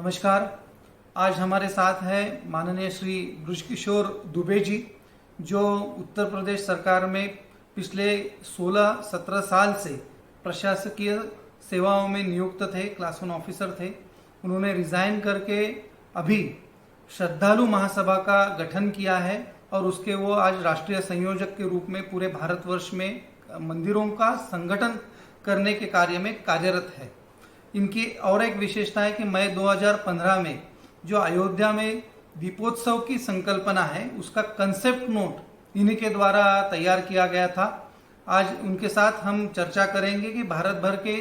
नमस्कार। आज हमारे साथ है माननीय श्री बृजकिशोर दुबे जी, जो उत्तर प्रदेश सरकार में पिछले 16-17 साल से प्रशासकीय सेवाओं में नियुक्त थे, क्लास 1 ऑफिसर थे। उन्होंने रिजाइन करके अभी श्रद्धालु महासभा का गठन किया है और उसके वो आज राष्ट्रीय संयोजक के रूप में पूरे भारतवर्ष में मंदिरों का संगठन करने के कार्य में कार्यरत है। इनकी और एक विशेषता है कि मई 2015 में जो अयोध्या में दीपोत्सव की संकल्पना है, उसका कंसेप्ट नोट इन्हीं के द्वारा तैयार किया गया था। आज उनके साथ हम चर्चा करेंगे कि भारत भर के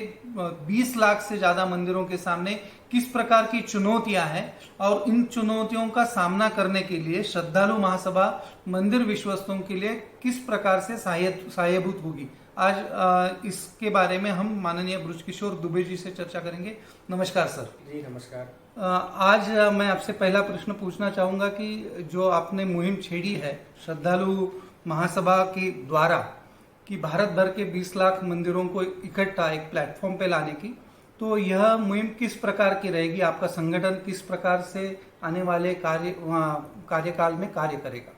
20 लाख से ज्यादा मंदिरों के सामने किस प्रकार की चुनौतियां हैं और इन चुनौतियों का सामना करने के लिए श्रद्धालु महासभा मंदिर विश्वस्तों के लिए किस प्रकार से सहायभूत होगी। आज इसके बारे में हम माननीय बृजकिशोर दुबे जी से चर्चा करेंगे। नमस्कार सर। जी नमस्कार। आज मैं आपसे पहला प्रश्न पूछना चाहूंगा कि जो आपने मुहिम छेड़ी है श्रद्धालु महासभा के द्वारा कि भारत भर के 20 लाख मंदिरों को इकट्ठा एक प्लेटफॉर्म पे लाने की, तो यह मुहिम किस प्रकार की रहेगी? आपका संगठन किस प्रकार से आने वाले कार्यकाल में कार्य करेगा?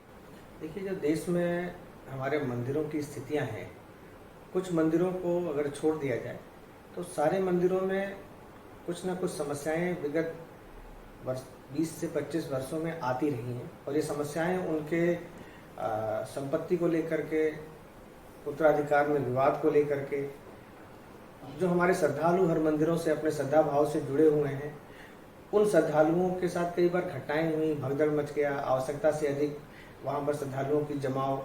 देखिए, जो देश में हमारे मंदिरों की स्थितियां हैं, कुछ मंदिरों को अगर छोड़ दिया जाए तो सारे मंदिरों में कुछ ना कुछ समस्याएं विगत 20 से 25 वर्षों में आती रही हैं और ये समस्याएं उनके संपत्ति को लेकर के, उत्तराधिकार में विवाद को लेकर के, जो हमारे श्रद्धालु हर मंदिरों से अपने श्रद्धा भाव से जुड़े हुए हैं, उन श्रद्धालुओं के साथ कई बार घटनाएं हुई, भगदड़ मच गया, आवश्यकता से अधिक वहाँ पर श्रद्धालुओं की जमाव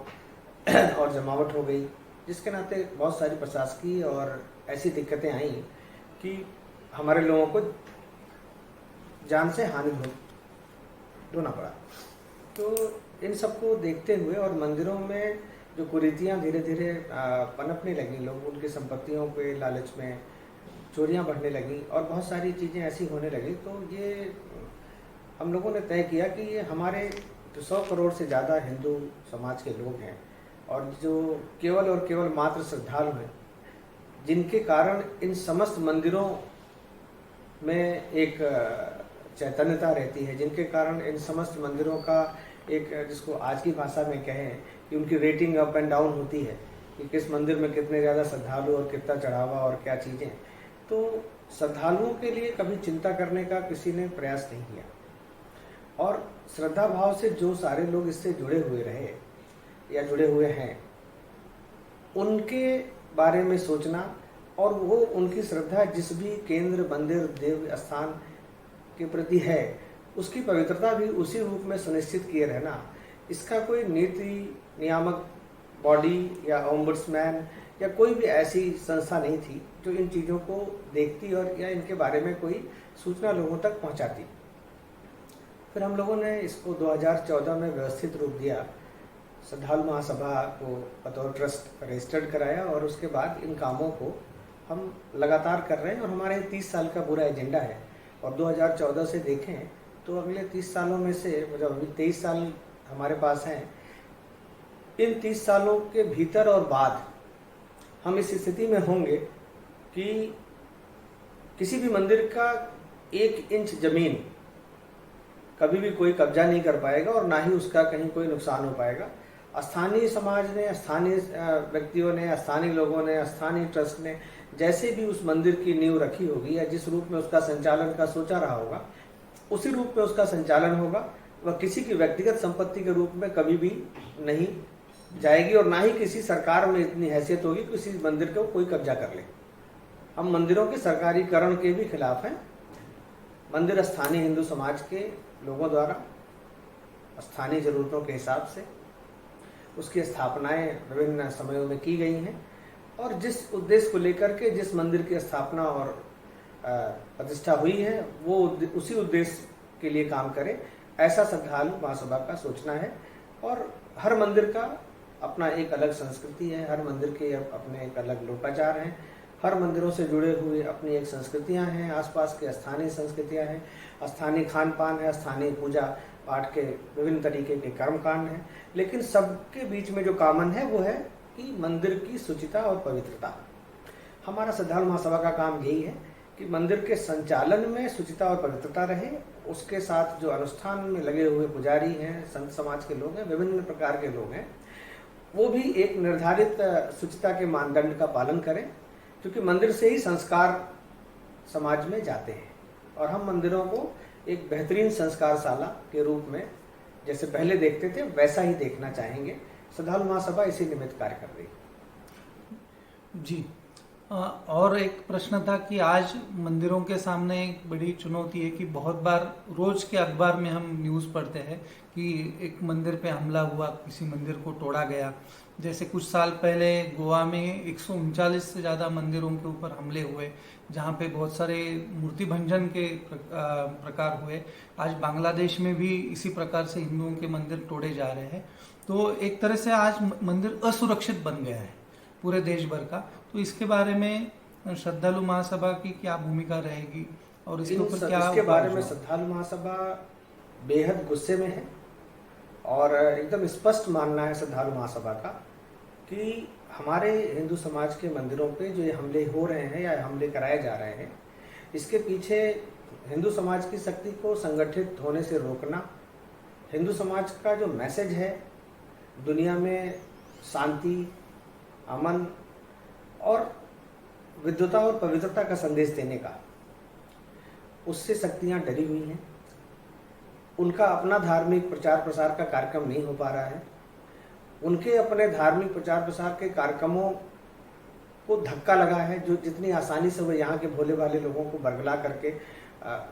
और जमावट हो गई, जिसके नाते बहुत सारी प्रशासकीय और ऐसी दिक्कतें आई कि हमारे लोगों को जान से हानि ढोना पड़ा। तो इन सबको देखते हुए और मंदिरों में जो कुरीतियाँ धीरे धीरे पनपने लगी, लोग उनकी संपत्तियों पे लालच में चोरियाँ बढ़ने लगी और बहुत सारी चीज़ें ऐसी होने लगी, तो ये हम लोगों ने तय किया कि ये हमारे जो 100 करोड़ से ज़्यादा हिंदू समाज के लोग हैं और जो केवल और केवल मात्र श्रद्धालु हैं, जिनके कारण इन समस्त मंदिरों में एक चैतन्यता रहती है, जिनके कारण इन समस्त मंदिरों का एक, जिसको आज की भाषा में कहें कि उनकी रेटिंग अप एंड डाउन होती है कि किस मंदिर में कितने ज़्यादा श्रद्धालु और कितना चढ़ावा और क्या चीज़ें, तो श्रद्धालुओं के लिए कभी चिंता करने का किसी ने प्रयास नहीं किया। और श्रद्धा भाव से जो सारे लोग इससे जुड़े हुए रहे या जुड़े हुए हैं, उनके बारे में सोचना और वो उनकी श्रद्धा जिस भी केंद्र, मंदिर, देव स्थान के प्रति है, उसकी पवित्रता भी उसी रूप में सुनिश्चित किए रहना, इसका कोई नीति नियामक बॉडी या ओम्बुड्समैन या कोई भी ऐसी संस्था नहीं थी जो इन चीज़ों को देखती और या इनके बारे में कोई सूचना लोगों तक पहुंचाती। फिर हम लोगों ने इसको 2014 में व्यवस्थित रूप दिया, श्रद्धालु महासभा को बतौर ट्रस्ट रजिस्टर्ड कराया और उसके बाद इन कामों को हम लगातार कर रहे हैं और हमारे 30 साल का पूरा एजेंडा है। और 2014 से देखें तो अगले 30 सालों में से, मतलब अभी 23 साल हमारे पास हैं, इन 30 सालों के भीतर और बाद हम इस स्थिति में होंगे कि किसी भी मंदिर का 1 इंच जमीन कभी भी कोई कब्जा नहीं कर पाएगा और ना ही उसका कहीं कोई नुकसान हो पाएगा। स्थानीय समाज ने, स्थानीय व्यक्तियों ने, स्थानीय लोगों ने, स्थानीय ट्रस्ट ने जैसे भी उस मंदिर की नींव रखी होगी या जिस रूप में उसका संचालन का सोचा रहा होगा, उसी रूप में उसका संचालन होगा। वह किसी की व्यक्तिगत संपत्ति के रूप में कभी भी नहीं जाएगी और ना ही किसी सरकार में इतनी हैसियत होगी कि किसी मंदिर को कोई कब्जा कर ले। हम मंदिरों के सरकारीकरण के भी खिलाफ हैं। मंदिर स्थानीय हिंदू समाज के लोगों द्वारा स्थानीय जरूरतों के हिसाब से उसकी स्थापनाएं विभिन्न समयों में की गई हैं और जिस उद्देश्य को लेकर के जिस मंदिर की स्थापना और प्रतिष्ठा हुई है, वो उसी उद्देश्य के लिए काम करे, ऐसा श्रद्धालु महासभा का सोचना है। और हर मंदिर का अपना एक अलग संस्कृति है, हर मंदिर के अपने एक अलग लोकाचार हैं, हर मंदिरों से जुड़े हुए अपनी एक संस्कृतियां हैं, आसपास के स्थानीय संस्कृतियां हैं, स्थानीय खान पान है, स्थानीय पूजा पाठ के विभिन्न तरीके के कर्मकांड हैं, लेकिन सबके बीच में जो कॉमन है वो है कि मंदिर की शुचिता और पवित्रता। हमारा श्रद्धालु महासभा का काम यही है कि कि मंदिर के संचालन में शुचिता और पवित्रता रहे, उसके साथ जो अनुष्ठान में लगे हुए पुजारी हैं, संत समाज के लोग हैं, विभिन्न प्रकार के लोग हैं, वो भी एक निर्धारित शुचिता के मानदंड का पालन करें, क्योंकि मंदिर से ही संस्कार समाज में जाते हैं। और हम मंदिरों को एक बेहतरीन संस्कारशाला के रूप में जैसे पहले देखते थे वैसा ही देखना चाहेंगे। श्रद्धालु महासभा इसी निमित्त कार्य कर रही है। जी, और एक प्रश्न था कि आज मंदिरों के सामने एक बड़ी चुनौती है कि बहुत बार रोज के अखबार में हम न्यूज़ पढ़ते हैं कि एक मंदिर पे हमला हुआ, किसी मंदिर को तोड़ा गया। जैसे कुछ साल पहले गोवा में 139 से ज़्यादा मंदिरों के ऊपर हमले हुए, जहाँ पे बहुत सारे मूर्ति भंजन के प्रकार हुए। आज बांग्लादेश में भी इसी प्रकार से हिंदुओं के मंदिर तोड़े जा रहे हैं। तो एक तरह से आज मंदिर असुरक्षित बन गया है पूरे देश भर का। तो इसके बारे में श्रद्धालु महासभा की क्या भूमिका रहेगी और इसके ऊपर क्या इसके बारे में श्रद्धालु महासभा बेहद गुस्से में है और एकदम स्पष्ट मानना है श्रद्धालु महासभा का कि हमारे हिंदू समाज के मंदिरों पे जो ये हमले हो रहे हैं या हमले कराए जा रहे हैं, इसके पीछे हिंदू समाज की शक्ति को संगठित होने से रोकना, हिंदू समाज का जो मैसेज है दुनिया में शांति, अमन और विद्वता और पवित्रता का संदेश देने का, उससे शक्तियां डरी हुई हैं। उनका अपना धार्मिक प्रचार प्रसार का कार्यक्रम नहीं हो पा रहा है। उनके अपने धार्मिक प्रचार प्रसार के कार्यक्रमों को धक्का लगा है, जो जितनी आसानी से वो यहाँ के भोले भाले लोगों को बरगला करके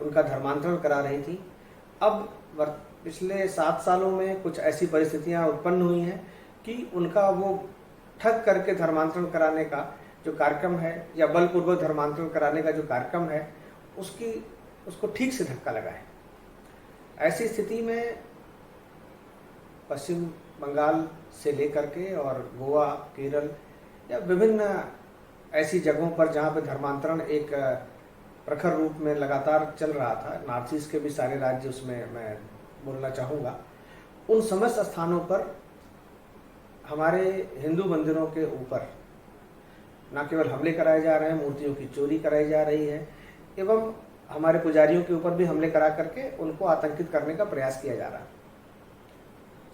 उनका धर्मांतरण करा रही थी। अब पिछले 7 सालों में कुछ ऐसी परिस्थितियां उत्पन्न हुई हैं कि उनका वो ठग करके धर्मांतरण कराने का जो कार्यक्रम है या बलपूर्वक धर्मांतरण कराने का जो कार्यक्रम है, उसको ठीक से धक्का लगा है। ऐसी स्थिति में पश्चिम बंगाल से लेकर के और गोवा, केरल या विभिन्न ऐसी जगहों पर जहाँ पे धर्मांतरण एक प्रखर रूप में लगातार चल रहा था, नॉर्थ ईस्ट के भी सारे राज्य उसमें मैं बोलना चाहूँगा, उन समस्त स्थानों पर हमारे हिंदू मंदिरों के ऊपर न केवल हमले कराए जा रहे हैं, मूर्तियों की चोरी कराई जा रही है एवं हमारे पुजारियों के ऊपर भी हमले करा करके उनको आतंकित करने का प्रयास किया जा रहा है।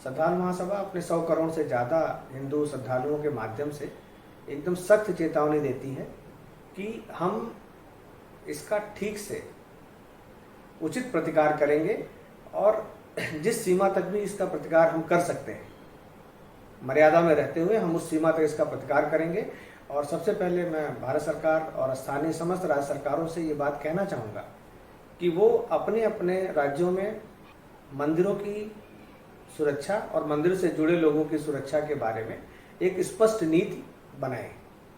श्रद्धालु महासभा अपने 100 करोड़ से ज़्यादा हिंदू श्रद्धालुओं के माध्यम से एकदम सख्त चेतावनी देती है कि हम इसका ठीक से उचित प्रतिकार करेंगे और जिस सीमा तक भी इसका प्रतिकार हम कर सकते हैं, मर्यादा में रहते हुए हम उस सीमा तक इसका प्रतिकार करेंगे। और सबसे पहले मैं भारत सरकार और स्थानीय समस्त राज्य सरकारों से ये बात कहना चाहूँगा कि वो अपने अपने राज्यों में मंदिरों की सुरक्षा और मंदिर से जुड़े लोगों की सुरक्षा के बारे में एक स्पष्ट नीति बनाएं।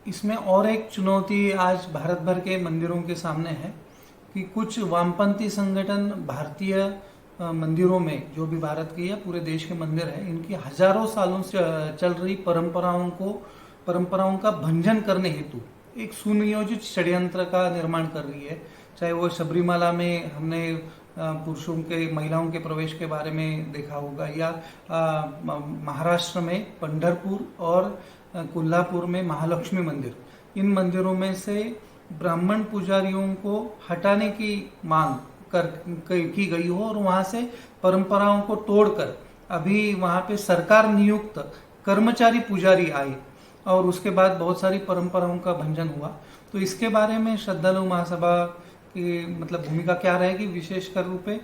इसमें और एक चुनौती आज भारत भर के मंदिरों के सामने है कि कुछ वामपंथी संगठन भारतीय मंदिरों में, जो भी भारत के या पूरे देश के मंदिर हैं, इनकी हजारों सालों से चल रही परंपराओं का भंजन करने हेतु एक सुनियोजित षड्यंत्र का निर्माण कर रही है। चाहे वो सबरीमाला में हमने पुरुषों के, महिलाओं के प्रवेश के बारे में देखा होगा, या महाराष्ट्र में पंढरपुर और कोल्हापुर में महालक्ष्मी मंदिर, इन मंदिरों में से ब्राह्मण पुजारियों को हटाने की मांग की गई हो और वहां से परंपराओं को तोड़कर अभी वहां पे सरकार नियुक्त कर्मचारी पुजारी आए और उसके बाद बहुत सारी परंपराओं का भंजन हुआ। तो इसके बारे में श्रद्धालु महासभा की मतलब भूमिका क्या रहेगी, विशेषकर रूप में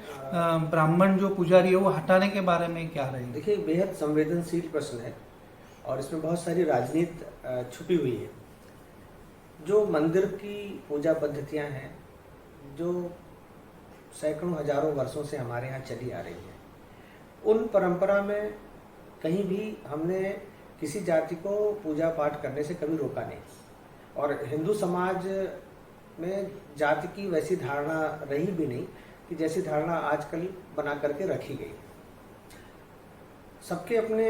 ब्राह्मण जो पुजारी है वो हटाने के बारे में क्या रहेगी? देखिए, बेहद संवेदनशील प्रश्न है और इसमें बहुत सारी राजनीति छुपी हुई है। जो मंदिर की पूजा पद्धतियां हैं, जो सैकड़ों हजारों वर्षों से हमारे यहाँ चली आ रही है, उन परंपरा में कहीं भी हमने किसी जाति को पूजा पाठ करने से कभी रोका नहीं। और हिंदू समाज में जाति की वैसी धारणा रही भी नहीं कि जैसी धारणा आजकल बना करके रखी गई। सबके अपने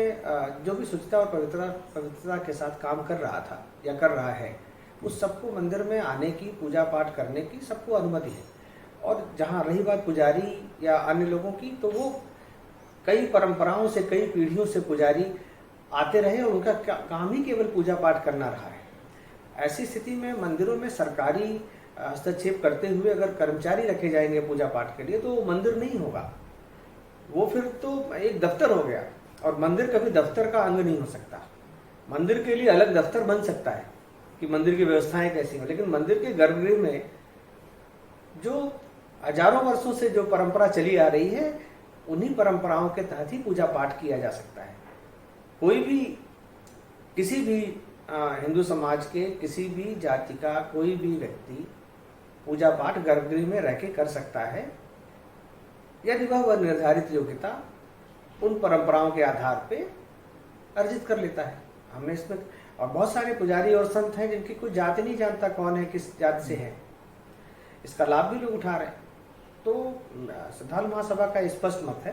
जो भी शुचिता और पवित्रता के साथ काम कर रहा था या कर रहा है, उस सबको मंदिर में आने की, पूजा पाठ करने की सबको अनुमति है। और जहाँ रही बात पुजारी या अन्य लोगों की, तो वो कई परंपराओं से, कई पीढ़ियों से पुजारी आते रहे और उनका काम ही केवल पूजा पाठ करना रहा है। ऐसी स्थिति में मंदिरों में सरकारी हस्तक्षेप करते हुए अगर कर्मचारी रखे जाएंगे पूजा पाठ के लिए तो वो मंदिर नहीं होगा, वो फिर तो एक दफ्तर हो गया। और मंदिर कभी दफ्तर का अंग नहीं हो सकता। मंदिर के लिए अलग दफ्तर बन सकता है कि मंदिर की व्यवस्थाएं कैसी हो, लेकिन मंदिर के गर्भगृह में जो हजारों वर्षों से जो परंपरा चली आ रही है, उन्हीं परंपराओं के तहत ही पूजा पाठ किया जा सकता है। कोई भी किसी भी हिंदू समाज के किसी भी जाति का कोई भी व्यक्ति पूजा पाठ गर्भगृह में रह के कर सकता है, यदि वह निर्धारित योग्यता उन परंपराओं के आधार पे अर्जित कर लेता है। हमने इसमें और बहुत सारे पुजारी और संत हैं जिनकी कोई जाति नहीं जानता कौन है, किस जाति से है, इसका लाभ भी लोग उठा रहे हैं। तो श्रद्धालु महासभा का स्पष्ट मत है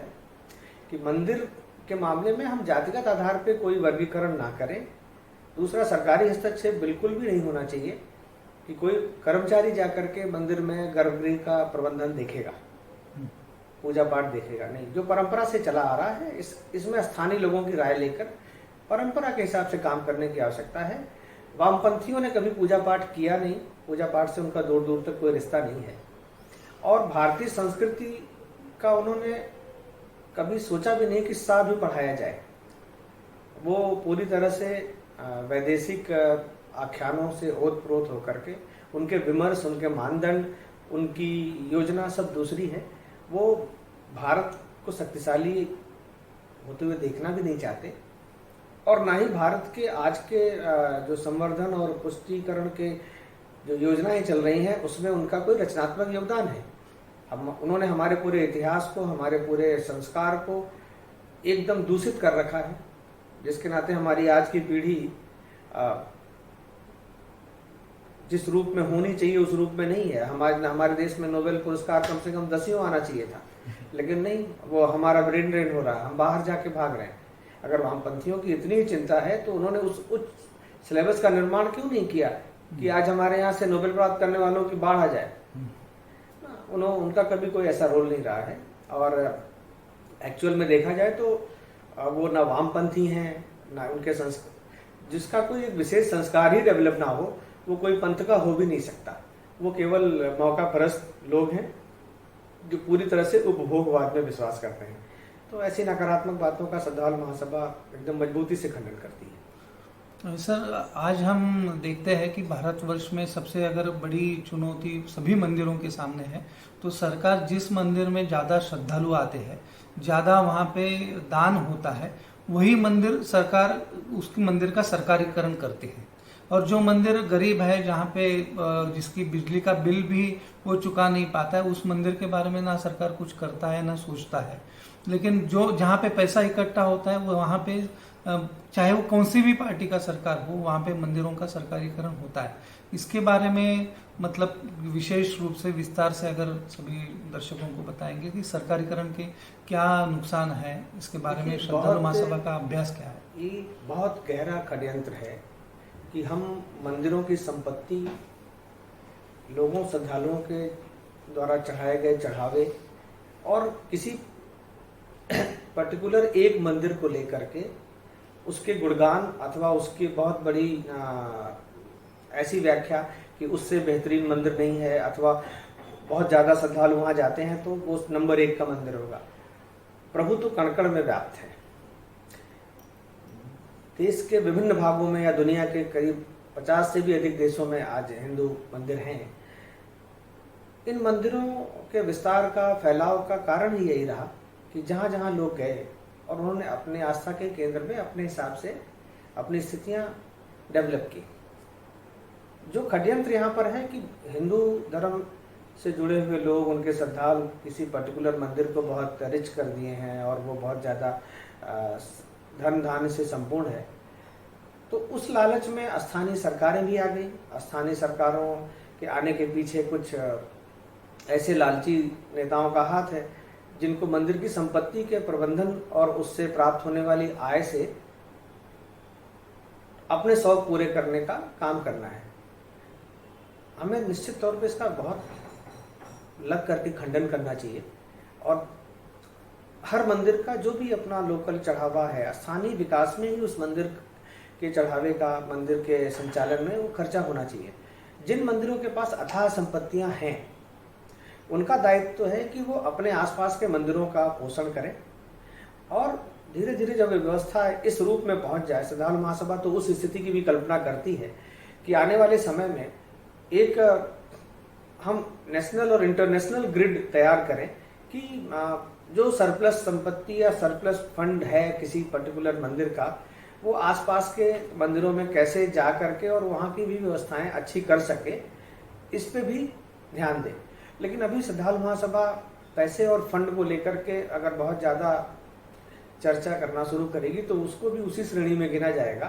कि मंदिर के मामले में हम जातिगत आधार पे कोई वर्गीकरण ना करें। दूसरा, सरकारी हस्तक्षेप बिल्कुल भी नहीं होना चाहिए कि कोई कर्मचारी जाकर के मंदिर में गर्भगृह का प्रबंधन देखेगा, पूजा पाठ देखेगा, नहीं। जो परंपरा से चला आ रहा है इसमें स्थानीय लोगों की राय लेकर परंपरा के हिसाब से काम करने की आवश्यकता है। वामपंथियों ने कभी पूजा पाठ किया नहीं, पूजा पाठ से उनका दूर दूर तक कोई रिश्ता नहीं है, और भारतीय संस्कृति का उन्होंने कभी सोचा भी नहीं कि साथ भी पढ़ाया जाए। वो पूरी तरह से वैदेशिक आख्यानों से ओतप्रोत होकर के उनके विमर्श, उनके मानदंड, उनकी योजना सब दूसरी है। वो भारत को शक्तिशाली होते हुए देखना भी नहीं चाहते, और ना ही भारत के आज के जो संवर्धन और पुष्टिकरण के जो योजनाएं चल रही हैं उसमें उनका कोई रचनात्मक योगदान है। उन्होंने हमारे पूरे इतिहास को, हमारे पूरे संस्कार को एकदम दूषित कर रखा है, जिसके नाते हमारी आज की पीढ़ी जिस रूप में होनी चाहिए उस रूप में नहीं है। हमारे देश में नोबेल पुरस्कार कम से कम 10 आना चाहिए था, लेकिन नहीं, वो हमारा ब्रेन ड्रेन हो रहा है, हम बाहर जाके भाग रहे हैं। अगर वामपंथियों की इतनी ही चिंता है तो उन्होंने उस उच्च सिलेबस का निर्माण क्यों नहीं किया कि आज हमारे यहाँ से नोबेल प्राप्त करने वालों की बाढ़ आ जाए। उनका कभी कोई ऐसा रोल नहीं रहा है, और एक्चुअल में देखा जाए तो वो ना वामपंथी हैं, ना उनके जिसका कोई एक विशेष संस्कार ही डेवलप ना हो, वो कोई पंथ का हो भी नहीं सकता। वो केवल मौका परस्त लोग हैं जो पूरी तरह से उपभोगवाद में विश्वास करते हैं। तो ऐसी नकारात्मक बातों का श्रद्धालु महासभा एकदम मजबूती से खंडन करती है। सर, आज हम देखते हैं कि भारतवर्ष में सबसे अगर बड़ी चुनौती सभी मंदिरों के सामने है, तो सरकार जिस मंदिर में ज़्यादा श्रद्धालु आते हैं, ज़्यादा वहाँ पे दान होता है, वही मंदिर सरकार उसके मंदिर का सरकारीकरण करती है। और जो मंदिर गरीब है, जहाँ पे जिसकी बिजली का बिल भी वो चुका नहीं पाता है, उस मंदिर के बारे में ना सरकार कुछ करता है ना सोचता है। लेकिन जो जहाँ पे पैसा इकट्ठा होता है वो वहाँ पे चाहे वो कौन सी भी पार्टी का सरकार हो, वहाँ पे मंदिरों का सरकारीकरण होता है। इसके बारे में मतलब विशेष रूप से विस्तार से अगर सभी दर्शकों को बताएंगे कि सरकारीकरण के क्या नुकसान है, इसके बारे में श्रद्धालु महासभा का अभ्यास क्या है। ये बहुत गहरा षड्यंत्र है कि हम मंदिरों की संपत्ति लोगों, श्रद्धालुओं के द्वारा चढ़ाए गए चढ़ावे और किसी पर्टिकुलर एक मंदिर को लेकर के उसके गुणगान अथवा उसकी बहुत बड़ी ऐसी व्याख्या कि उससे बेहतरीन मंदिर नहीं है, अथवा बहुत ज़्यादा श्रद्धालु वहाँ जाते हैं तो वो नंबर 1 का मंदिर होगा। प्रभु तो कण-कण में व्याप्त है। देश के विभिन्न भागों में या दुनिया के करीब 50 से भी अधिक देशों में आज हिंदू मंदिर हैं। इन मंदिरों के विस्तार का, फैलाव का कारण ही यही रहा कि जहाँ जहाँ लोग गए और उन्होंने अपने आस्था के केंद्र में अपने हिसाब से अपनी स्थितियाँ डेवलप की। जो षड्यंत्र यहाँ पर है कि हिंदू धर्म से जुड़े हुए लोग, उनके श्रद्धालु किसी पर्टिकुलर मंदिर को बहुत रिच कर दिए हैं और वो बहुत ज़्यादा धन धान्य से संपूर्ण है, तो उस लालच में स्थानीय सरकारें भी आ गई। स्थानीय सरकारों के आने के पीछे कुछ ऐसे लालची नेताओं का हाथ है जिनको मंदिर की संपत्ति के प्रबंधन और उससे प्राप्त होने वाली आय से अपने शौक पूरे करने का काम करना है। हमें निश्चित तौर पे इसका बहुत लग करके खंडन करना चाहिए, और हर मंदिर का जो भी अपना लोकल चढ़ावा है, स्थानीय विकास में ही उस मंदिर के चढ़ावे का, मंदिर के संचालन में वो खर्चा होना चाहिए। जिन मंदिरों के पास अथाह संपत्तियां हैं उनका दायित्व है कि वो अपने आसपास के मंदिरों का पोषण करें, और धीरे धीरे जब व्यवस्था इस रूप में पहुंच जाए, श्रद्धालु महासभा तो उस स्थिति की भी कल्पना करती है कि आने वाले समय में एक हम नेशनल और इंटरनेशनल ग्रिड तैयार करें कि जो सरप्लस संपत्ति या सरप्लस फंड है किसी पर्टिकुलर मंदिर का, वो आसपास के मंदिरों में कैसे जा करके और वहाँ की भी व्यवस्थाएं अच्छी कर सके, इस पे भी ध्यान दें। लेकिन अभी श्रद्धालु महासभा पैसे और फंड को लेकर के अगर बहुत ज़्यादा चर्चा करना शुरू करेगी तो उसको भी उसी श्रेणी में गिना जाएगा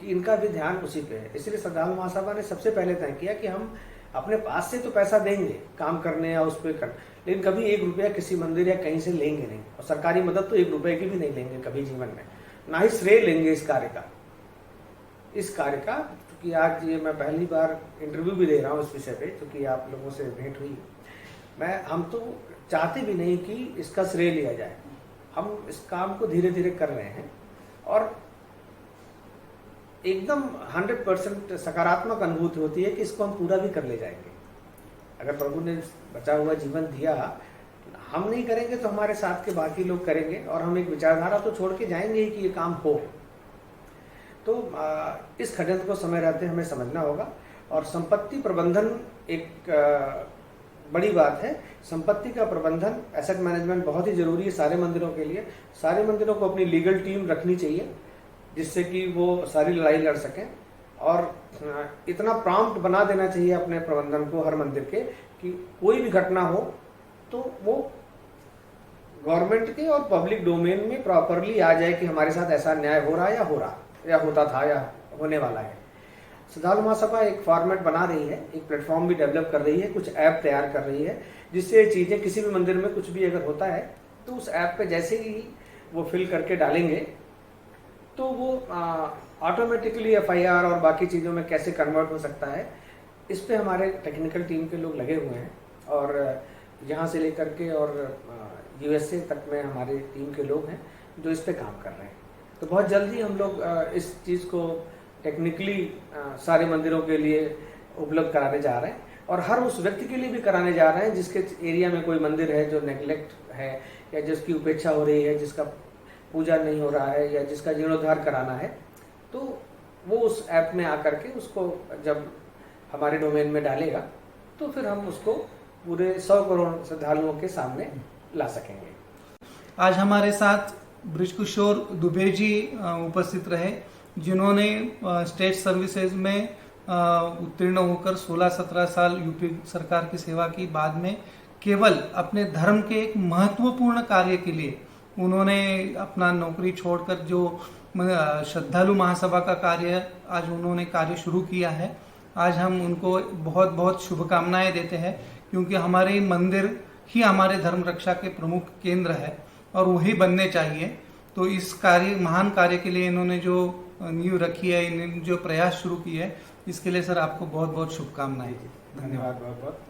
कि इनका भी ध्यान उसी पे है। इसलिए श्रद्धालु महासभा ने सबसे पहले तय किया कि हम अपने पास से तो पैसा देंगे काम करने या उस पर कर, लेकिन कभी 1 रुपया किसी मंदिर या कहीं से लेंगे नहीं, और सरकारी मदद तो 1 रुपए की भी नहीं लेंगे कभी जीवन में, ना ही श्रेय लेंगे इस कार्य का। क्योंकि आज ये मैं पहली बार इंटरव्यू भी दे रहा हूँ इस विषय पे, क्योंकि आप लोगों से भेंट हुई, हम तो चाहते भी नहीं कि इसका श्रेय लिया जाए। हम इस काम को धीरे धीरे कर रहे हैं और एकदम 100% सकारात्मक अनुभूति होती है कि इसको हम पूरा भी कर ले जाएंगे। अगर प्रभु ने बचा हुआ जीवन दिया, हम नहीं करेंगे तो हमारे साथ के बाकी लोग करेंगे, और हम एक विचारधारा तो छोड़ के जाएंगे ही कि ये काम हो। तो इस खंड को समय रहते हमें समझना होगा, और संपत्ति प्रबंधन एक बड़ी बात है। संपत्ति का प्रबंधन, एसेट मैनेजमेंट बहुत ही जरूरी है सारे मंदिरों के लिए। सारे मंदिरों को अपनी लीगल टीम रखनी चाहिए जिससे कि वो सारी लड़ाई लड़ सकें, और इतना प्रॉम्प्ट बना देना चाहिए अपने प्रबंधन को हर मंदिर के कि कोई भी घटना हो तो वो गवर्नमेंट के और पब्लिक डोमेन में प्रॉपरली आ जाए कि हमारे साथ ऐसा न्याय हो रहा है या होता था या होने वाला है। श्रद्धालु महासभा एक फॉर्मेट बना रही है, एक प्लेटफॉर्म भी डेवलप कर रही है, कुछ ऐप तैयार कर रही है, जिससे चीज़ें किसी भी मंदिर में कुछ भी अगर होता है तो उस ऐप पे जैसे ही वो फिल करके डालेंगे तो वो ऑटोमेटिकली FIR और बाकी चीज़ों में कैसे कन्वर्ट हो सकता है, इस पे हमारे टेक्निकल टीम के लोग लगे हुए हैं, और यहाँ से लेकर के और USA तक में हमारी टीम के लोग हैं जो इस पे काम कर रहे हैं। तो बहुत जल्दी हम लोग इस चीज़ को टेक्निकली सारे मंदिरों के लिए उपलब्ध कराने जा रहे हैं, और हर उस व्यक्ति के लिए भी कराने जा रहे हैं जिसके एरिया में कोई मंदिर है जो नेग्लेक्ट है या जिसकी उपेक्षा हो रही है, जिसका पूजा नहीं हो रहा है या जिसका जीर्णोद्धार कराना है, तो वो उस ऐप में आकर के उसको जब हमारे डोमेन में डालेगा तो फिर हम उसको पूरे 100 करोड़ श्रद्धालुओं के सामने ला सकेंगे। आज हमारे साथ बृजकिशोर दुबे जी उपस्थित रहे, जिन्होंने स्टेट सर्विसेज में उत्तीर्ण होकर 16-17 साल यूपी सरकार की सेवा की। बाद में केवल अपने धर्म के एक महत्वपूर्ण कार्य के लिए उन्होंने अपना नौकरी छोड़कर जो श्रद्धालु महासभा का कार्य आज उन्होंने कार्य शुरू किया है। आज हम उनको बहुत बहुत शुभकामनाएं देते हैं, क्योंकि हमारे मंदिर ही हमारे धर्म रक्षा के प्रमुख केंद्र है और वही बनने चाहिए। तो इस महान कार्य के लिए इन्होंने जो नींव रखी है, इन्होंने जो प्रयास शुरू किए है, इसके लिए सर आपको बहुत बहुत शुभकामनाएं। धन्यवाद बहुत बहुत।